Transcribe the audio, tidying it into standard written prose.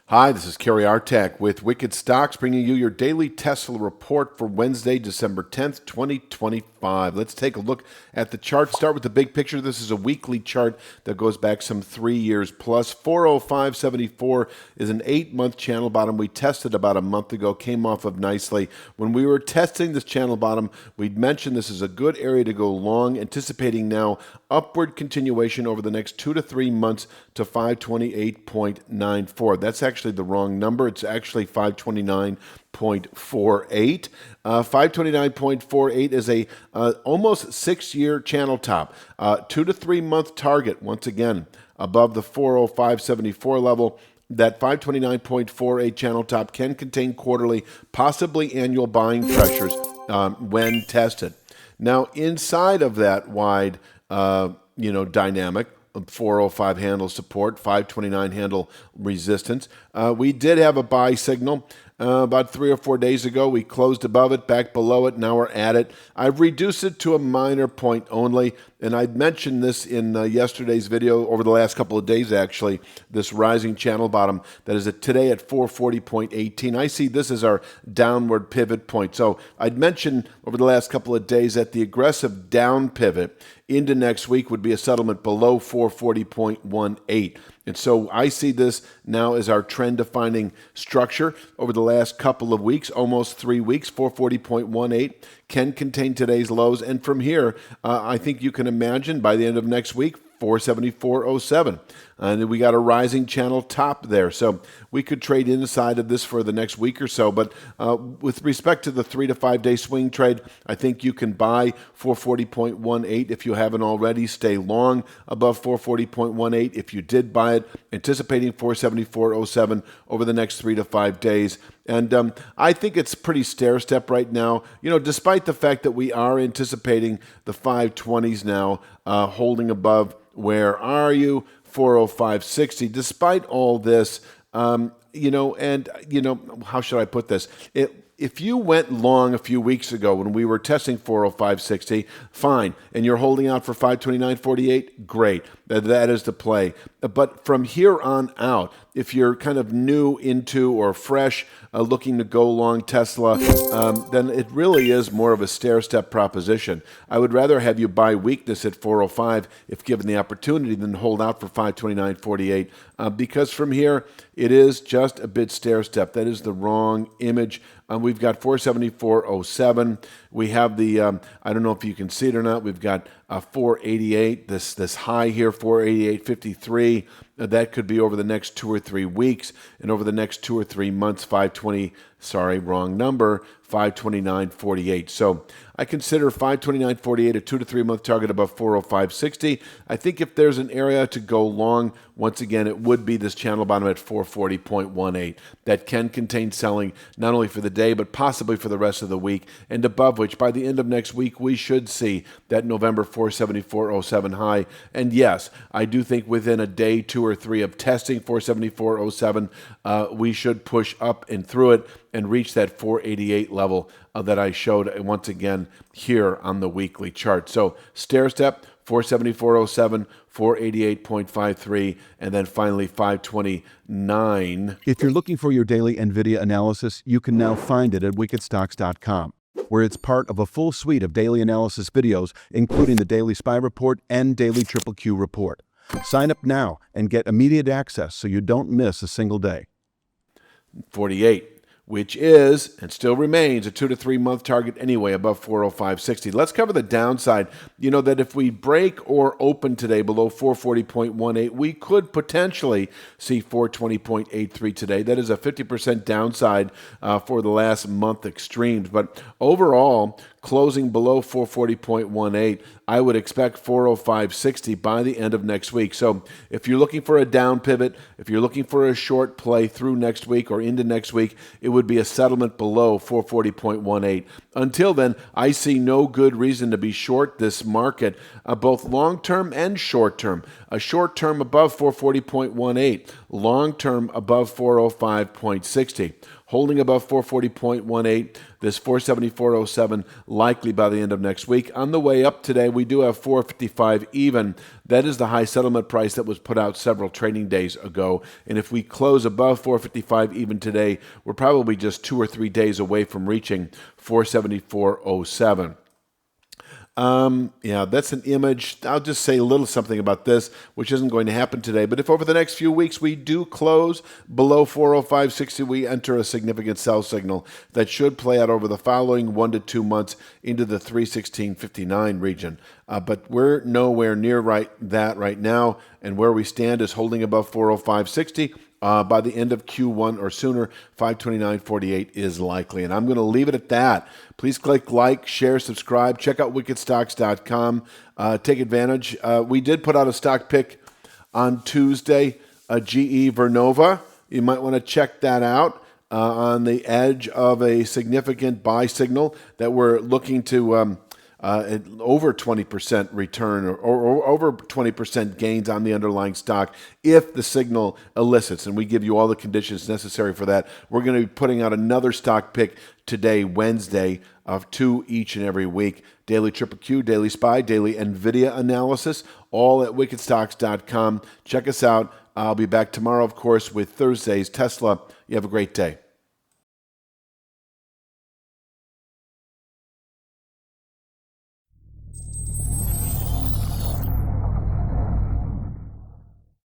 Hi, this is Kerry Artak with Wicked Stocks, bringing you your daily Tesla report for Wednesday, December 10th, 2025. Let's take a look at the chart. Start with the big picture. This is a weekly chart that goes back some 3 years plus. 405.74 is an 8-month channel bottom. We tested about a month ago, came off of nicely. When we were testing this channel bottom, we'd mentioned this is a good area to go long, anticipating now upward continuation over the next 2 to 3 months to 528.94. That's actually the wrong number. It's actually 529.48. 529.48 is a almost 6-year channel top. 2 to 3 month target, once again, above the 405.74 level. That 529.48 channel top can contain quarterly, possibly annual buying pressures when tested. Now, inside of that wide dynamic, 405 handle support, 529 handle resistance. We did have a buy signal about 3 or 4 days ago. We closed above it, back below it. Now we're at it. I've reduced it to a minor point only, and I mentioned this in yesterday's video, over the last couple of days actually, this rising channel bottom that is today at 440.18. I see this as our downward pivot point. So I'd mentioned over the last couple of days that the aggressive down pivot into next week would be a settlement below 440.18. And so I see this now as our trend-defining structure over the last couple of weeks, almost 3 weeks. 440.18 can contain today's lows. And from here, I think you can imagine by the end of next week, 474.07. And we got a rising channel top there. So we could trade inside of this for the next week or so. But with respect to the 3 to 5 day swing trade, I think you can buy 440.18 if you haven't already. Stay long above 440.18 if you did buy it, anticipating 474.07 over the next 3 to 5 days. And I think it's pretty stair-step right now, despite the fact that we are anticipating the 520s now holding above. Where are you? 405.60. Despite all this, how should I put this? If you went long a few weeks ago when we were testing 405.60, fine, and you're holding out for 529.48, great. That is the play. But from here on out, if you're kind of new into or fresh looking to go long Tesla, then it really is more of a stair-step proposition. I would rather have you buy weakness at 405 if given the opportunity than hold out for 529.48 because from here, it is just a bit stair-step. That is the wrong image. We've got 474.07. We have the, I don't know if you can see it or not, we've got 488, this high here, 488.53. That could be over the next 2 or 3 weeks, and over the next 2 or 3 months, 529.48. So I consider 529.48 a 2 to 3 month target above 405.60. I think if there's an area to go long, once again, it would be this channel bottom at 440.18. That can contain selling not only for the day, but possibly for the rest of the week, and above which, by the end of next week, we should see that November 474.07 high. And yes, I do think within a day, 2 or 3 of testing 474.07, we should push up and through it and reach that 488 level that I showed once again here on the weekly chart. So stair step, 474.07, 488.53, and then finally 529. If you're looking for your daily NVIDIA analysis, you can now find it at wickedstocks.com, where it's part of a full suite of daily analysis videos, including the Daily SPY Report and Daily Triple Q Report. Sign up now and get immediate access so you don't miss a single day. 48. Which is, and still remains, a 2 to 3 month target anyway, above 405.60. Let's cover the downside. That if we break or open today below 440.18, we could potentially see 420.83 today. That is a 50% downside for the last month extremes. But overall, closing below 440.18, I would expect 405.60 by the end of next week. So if you're looking for a down pivot, if you're looking for a short play through next week or into next week, it would be a settlement below 440.18. Until then, I see no good reason to be short this market, both long-term and short-term. A short-term above 440.18, long-term above 405.60. holding above 440.18. This 474.07 likely by the end of next week. On the way up today, we do have 455 even. That is the high settlement price that was put out several trading days ago. And if we close above 455 even today, we're probably just 2 or 3 days away from reaching 474.07. Yeah, that's an image. I'll just say a little something about this, which isn't going to happen today. But if over the next few weeks we do close below 405.60, we enter a significant sell signal that should play out over the following 1 to 2 months into the 316.59 region. But we're nowhere near that right now, and where we stand is holding above 405.60. By the end of Q1 or sooner, 529.48 is likely. And I'm going to leave it at that. Please click like, share, subscribe. Check out wickedstocks.com. Take advantage. We did put out a stock pick on Tuesday, GE Vernova. You might want to check that out. On the edge of a significant buy signal that we're looking to over 20% return or over 20% gains on the underlying stock if the signal elicits, and we give you all the conditions necessary for that. We're going to be putting out another stock pick today, Wednesday, of 2 each and every week. Daily Triple Q, Daily SPY, Daily NVIDIA analysis, all at wickedstocks.com. Check us out. I'll be back tomorrow, of course, with Thursday's Tesla. You have a great day.